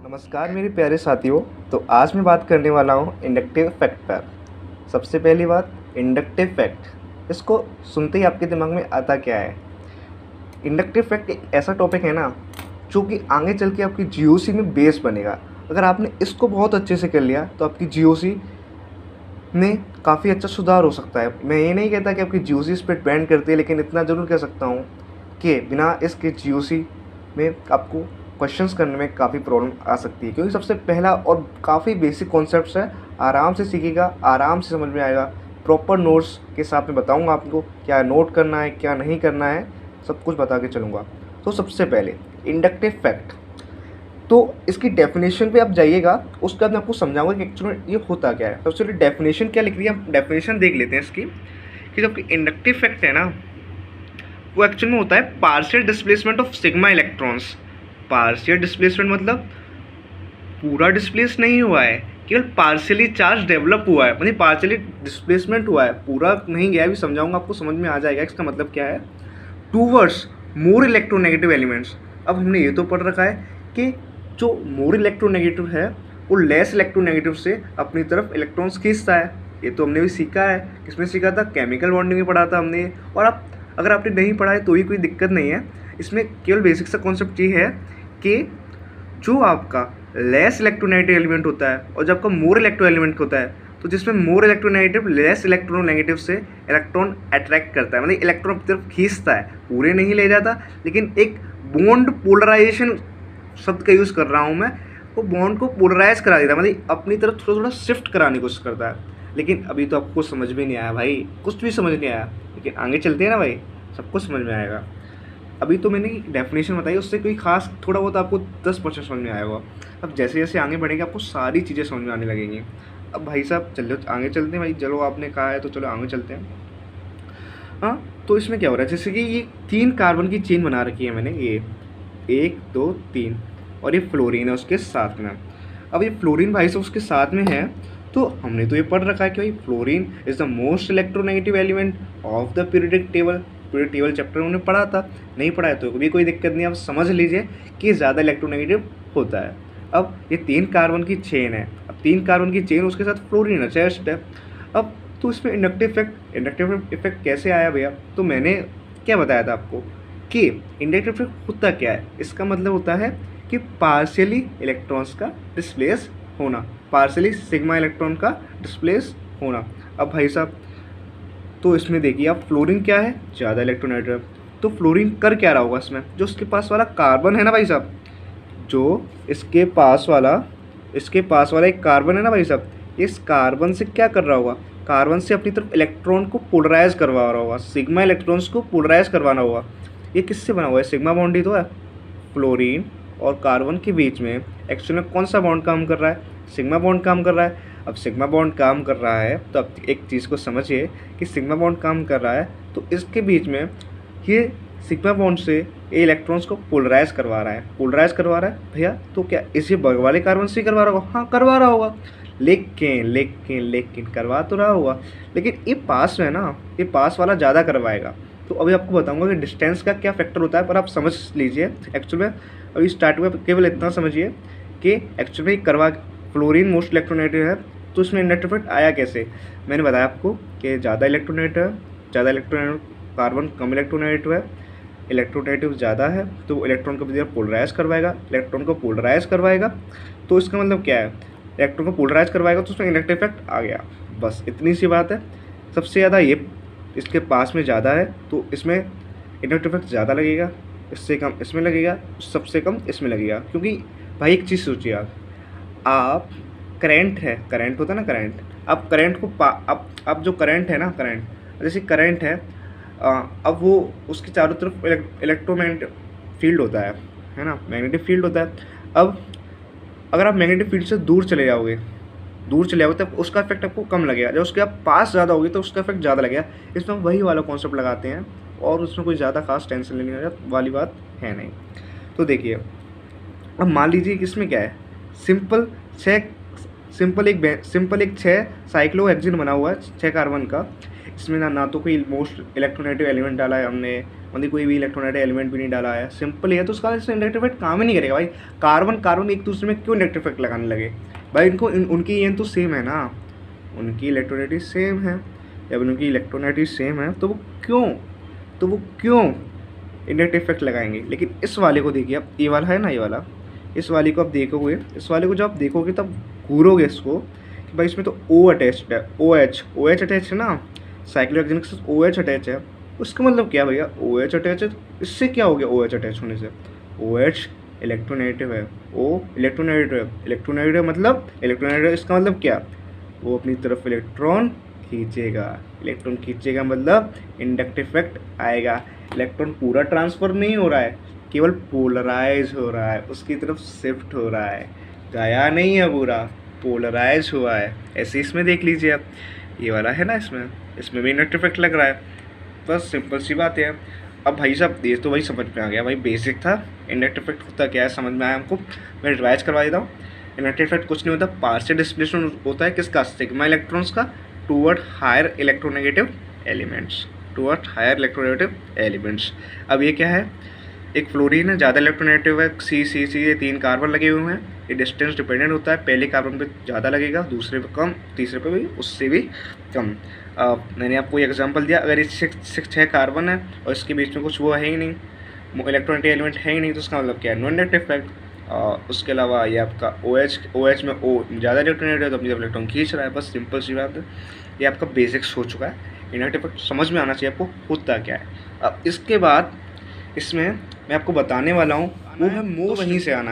नमस्कार मेरे प्यारे साथियों। तो आज मैं बात करने वाला हूँ इंडक्टिव फैक्ट पर। सबसे पहली बात, इंडक्टिव फैक्ट, इसको सुनते ही आपके दिमाग में आता क्या है? इंडक्टिव फैक्ट एक ऐसा टॉपिक है ना जो कि आगे चल के आपकी जीओसी में बेस बनेगा। अगर आपने इसको बहुत अच्छे से कर लिया तो आपकी जीओसी में काफ़ी अच्छा सुधार हो सकता है। मैं ये नहीं कहता कि आपकी जीओसी इस पर डिपेंड करती है, लेकिन इतना ज़रूर कह सकता हूँ कि बिना इसके जीओसी में आपको क्वेश्चंस करने में काफ़ी प्रॉब्लम आ सकती है, क्योंकि सबसे पहला और काफ़ी बेसिक कॉन्सेप्ट्स है। आराम से सीखिएगा, आराम से समझ में आएगा। प्रॉपर नोट्स के साथ में बताऊंगा आपको क्या नोट करना है, क्या नहीं करना है, सब कुछ बता के चलूँगा। तो सबसे पहले इंडक्टिव फैक्ट, तो इसकी डेफिनेशन पे आप जाइएगा, उसके बाद मैं आपको समझाऊंगा कि एक्चुअली ये होता क्या है। सबसे पहले डेफिनेशन क्या लिख रही है, हम डेफिनेशन देख लेते हैं इसकी। कि जब इंडक्टिव फैक्ट है ना, वो एक्चुअल में होता है partial displacement of sigma electrons. Partial displacement मतलब पूरा डिस्प्लेस नहीं हुआ है, केवल पार्शियली चार्ज डेवलप हुआ है, मतलब पार्शियली डिस्प्लेसमेंट हुआ है, पूरा नहीं गया है। भी समझाऊंगा, आपको समझ में आ जाएगा इसका मतलब क्या है। Towards more electronegative elements. अब हमने ये तो पढ़ रखा है कि जो मोर इलेक्ट्रोनेगेटिव है वो लेस इलेक्ट्रोनेगेटिव से अपनी तरफ इलेक्ट्रॉन्स खींचता है। ये तो हमने भी सीखा है। किसमें सीखा था? केमिकल बॉन्डिंग में पढ़ा था हमने। और आप अगर आपने नहीं पढ़ा है तो ही कोई दिक्कत नहीं है। इसमें केवल बेसिक सा कॉन्सेप्ट ये है कि जो आपका लेस इलेक्ट्रोनेगेटिव एलिमेंट होता है और जब आपका मोर इलेक्ट्रो एलिमेंट होता है, तो जिसमें मोर इलेक्ट्रोनेगेटिव लेस इलेक्ट्रोनेगेटिव से इलेक्ट्रॉन अट्रैक्ट करता है, मतलब इलेक्ट्रॉन की तरफ खींचता है, पूरे नहीं ले जाता। लेकिन एक बॉन्ड पोलराइजेशन शब्द का यूज़ कर रहा हूँ मैं, वो बॉन्ड को पोलराइज करा देता है, मतलब अपनी तरफ थोड़ा थोड़ा शिफ्ट कराने की कोशिश करता है। लेकिन अभी तो आपको समझ में नहीं आया भाई, कुछ भी समझ नहीं आया, लेकिन आगे चलते हैं ना भाई, सब कुछ समझ में आएगा। अभी तो मैंने डेफिनेशन बताई, उससे कोई खास थोड़ा बहुत आपको 10% समझ में आया होगा। अब जैसे जैसे आगे बढ़ेंगे आपको सारी चीज़ें समझ में आने लगेंगी। अब भाई साहब चलो आगे चलते हैं भाई, चलो आपने कहा है तो चलो आगे चलते हैं। हाँ, तो इसमें क्या हो रहा है, जैसे कि ये 3 कार्बन की चेन बना रखी है मैंने, ये 1 2 3, और ये फ्लोरीन है उसके साथ में। अब ये फ्लोरीन भाई साहब उसके साथ में है, तो हमने तो ये पढ़ रखा है कि भाई fluorine is the most electronegative element of the periodic table. Periodic table chapter उन्होंने पढ़ा था, नहीं पढ़ा है तो भी कोई दिक्कत नहीं, आप समझ लीजिए कि ज़्यादा इलेक्ट्रोनेगेटिव होता है। अब ये 3 कार्बन की चेन है, अब 3 कार्बन की चेन उसके साथ फ्लोरीन अटैच्ड है। अब तो इसमें इंडक्टिव इफेक्ट कैसे आया भैया? तो मैंने क्या बताया था आपको कि इंडक्टिव इफेक्ट होता क्या है। इसका मतलब होता है कि पार्शियली इलेक्ट्रॉन्स का डिस्प्लेस होना, पार्शियली सिग्मा इलेक्ट्रॉन का डिस्प्लेस होना। अब भाई साहब तो इसमें देखिए आप, फ्लोरीन क्या है? ज़्यादा इलेक्ट्रोनेगेटिव। तो फ्लोरीन कर क्या रहा होगा इसमें? जो उसके पास वाला कार्बन है ना भाई साहब, जो इसके पास वाला एक कार्बन है ना भाई साहब, इस कार्बन से क्या कर रहा होगा? कार्बन से अपनी तरफ इलेक्ट्रॉन को पोलराइज करवा रहा होगा, सिग्मा इलेक्ट्रॉन्स को पोलराइज करवाना होगा। ये किससे बना हुआ है? सिग्मा बॉन्ड ही तो है फ्लोरीन और कार्बन के बीच में। एक्चुअली में कौन सा बॉन्ड काम कर रहा है? सिग्मा बॉन्ड काम कर रहा है। अब सिग्मा बॉन्ड काम कर रहा है तो अब एक चीज़ को समझिए कि सिग्मा बॉन्ड काम कर रहा है तो इसके बीच में ये सिग्मा बॉन्ड से ये इलेक्ट्रॉन्स को पोलराइज करवा रहा है। पोलराइज करवा रहा है भैया, तो क्या इसी बगल वाले कार्बन से करवा रहा होगा? हाँ, करवा रहा होगा। लेकिन करवा तो रहा होगा, लेकिन ये पास में है ना, ये पास वाला ज़्यादा करवाएगा। तो अभी आपको बताऊंगा कि डिस्टेंस का क्या फैक्टर होता है, पर आप समझ लीजिए। एक्चुअल में अभी स्टार्ट में केवल इतना समझिए कि एक्चुअल में करवा फ्लोरीन मोस्ट इलेक्ट्रोनेगेटिव है, तो इसमें इंडक्टिव इफेक्ट आया कैसे? मैंने बताया आपको कि ज़्यादा इलेक्ट्रोनेगेटिव है, ज़्यादा इलेक्ट्रोनेगेटिव, कार्बन कम इलेक्ट्रोनेगेटिव है, इलेक्ट्रोनेगेटिव ज़्यादा है तो इलेक्ट्रॉन को भी पोलराइज करवाएगा, इलेक्ट्रॉन को पोलराइज करवाएगा। तो इसका मतलब क्या है? इलेक्ट्रॉन को पोलराइज करवाएगा तो उसमें इंडक्टिव इफेक्ट आ गया। बस इतनी सी बात है। सबसे ज़्यादा ये इसके पास में ज़्यादा है तो इसमें इंडक्टिव इफेक्ट ज़्यादा लगेगा, इससे कम इसमें लगेगा, सबसे कम इसमें लगेगा। क्योंकि भाई एक चीज़ सोचिए आप करंट है, करंट होता है ना करंट, अब करंट को अब जो करंट है ना, करंट जैसे करंट है, अब वो उसके चारों तरफ इलेक्ट्रोमैग्नेटिक फील्ड होता है ना, मैग्नेटिक फील्ड होता है। अब अगर आप मैग्नेटिक फील्ड से दूर चले जाओगे तब उसका इफेक्ट आपको कम लगेगा, जब उसके आप पास ज़्यादा होगी तो उसका इफेक्ट ज़्यादा लगेगा। इसमें वही वाला कॉन्सेप्ट लगाते हैं और उसमें कोई ज़्यादा खास टेंशन लेने वाली बात है नहीं। तो देखिए अब मान लीजिए कि इसमें क्या है, सिंपल एक 6 साइक्लोहेक्सेन बना हुआ है, 6 कार्बन का। इसमें ना तो कोई मोस्ट इलेक्ट्रोनेगेटिव एलिमेंट डाला है हमने, मतलब कोई भी इलेक्ट्रोनेगेटिव एलिमेंट भी नहीं डाला है, सिंपल है, तो उसका इससे इंडक्टिव इफेक्ट काम ही नहीं करेगा भाई। कार्बन कार्बन एक दूसरे में क्यों इंडक्टिव इफेक्ट लगाने लगे भाई? उनकी ये तो सेम है ना, उनकी इलेक्ट्रोनेगेटिव सेम है, जब उनकी इलेक्ट्रोनेगेटिव सेम है तो वो क्यों इंडक्टिव इफेक्ट लगाएंगे? लेकिन इस वाले को देखिए आप, ये वाला है ना, ये वाला, इस वाले को आप देखोगे, इस वाले को जब आप देखोगे तब घूरोगे इसको कि भाई इसमें तो O अटैच्ड है, OH अटैच है ना, साइक्लोहेक्सेन के साथ OH अटैच है। उसका मतलब क्या भैया? OH अटैच है, इससे क्या हो गया OH अटैच होने से? OH इलेक्ट्रोनेगेटिव है, O इलेक्ट्रोनेगेटिव है, इलेक्ट्रोनेगेटिव मतलब इलेक्ट्रोनेगेटिव, इसका मतलब क्या? वो अपनी तरफ इलेक्ट्रॉन खींचेगा मतलब इंडक्टिव इफेक्ट आएगा। इलेक्ट्रॉन पूरा ट्रांसफ़र नहीं हो रहा है, केवल पोलराइज हो रहा है, उसकी तरफ शिफ्ट हो रहा है, गया नहीं है पूरा, पोलराइज हुआ है। ऐसे इसमें देख लीजिए आप, ये वाला है ना, इसमें भी इंडक्टिव इफेक्ट लग रहा है। बस सिंपल सी बात है। अब भाई साहब ये तो भाई समझ में आ गया, भाई बेसिक था, इंडक्टिव इफेक्ट होता क्या है समझ में आया हमको। मैं रिवाइज करवा देता हूँ। इंडक्टिव इफेक्ट कुछ नहीं होता, पार्शियल डिस्प्लेसमेंट होता है किसका? सिग्मा इलेक्ट्रॉन्स का टूवर्ड हायर इलेक्ट्रोनेगेटिव एलिमेंट्स। अब ये क्या है? एक फ्लोरीन है, ज़्यादा इलेक्ट्रोनेगेटिव है, सी ये 3 कार्बन लगे हुए हैं। ये डिस्टेंस डिपेंडेंट होता है, पहले कार्बन पे ज़्यादा लगेगा, दूसरे पे कम, तीसरे पे भी उससे भी कम। मैंने आपको एग्जांपल दिया, अगर ये 6 कार्बन है और इसके बीच में कुछ वो है ही नहीं, इलेक्ट्रोनेगेटिव एलिमेंट है ही नहीं, तो उसका मतलब क्या है? Non inductive effect. उसके अलावा ये आपका OH में O ज़्यादा इलेक्ट्रोनेगेटिव है तो अपनी इलेक्ट्रॉन खींच रहा है, बस सिंपल सी बात है। ये आपका बेसिक्स हो चुका है। इंडक्टिव इफेक्ट समझ में आना चाहिए आपको होता क्या है। अब इसके बाद इसमें मैं आपको बताने वाला हूँ, वो है मोस्ट, वहीं से आना है।